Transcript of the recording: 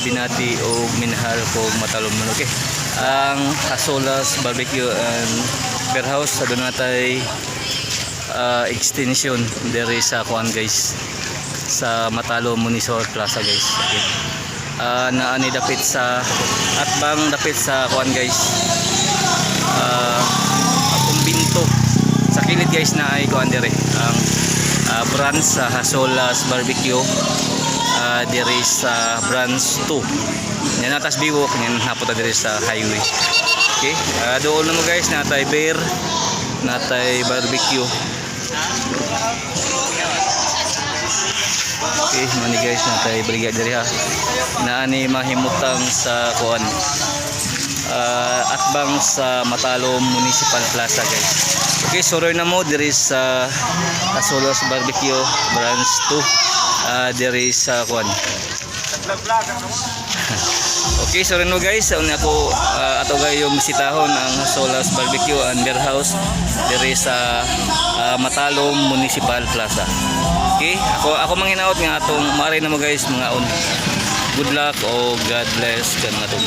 binati o minahal ko matalom man okay. Ang Hasolas Barbecue and Beer House sa dunatay extension dere sa kuan guys sa Matalo Municipal Plaza guys. Okay. Naani dapit sa atbang dapit sa kuan guys. Kumbinto sa kilid guys na ay kuan dire ang branch sa Hasolas Barbecue dire sa branch 2 yan natas biwok yan hapot dire sa highway. Okay, doon na mo guys natay beer natay barbecue. Okay, mani guys natay briga diri ha naani mahimutang sa kuan atbang sa Matalo Municipal Plaza guys. Okay, suroy na mo diri sa Hasolas Barbecue branch 2 diri sa kuan. Okay, suroy mo guys una ako ato gayong bisitahon ang Hasolas Barbecue and Beer House diri sa Matalo Municipal Plaza. Okay, ako manghinaot nga atong mari na mo guys mga on. Good luck o God bless kan ato.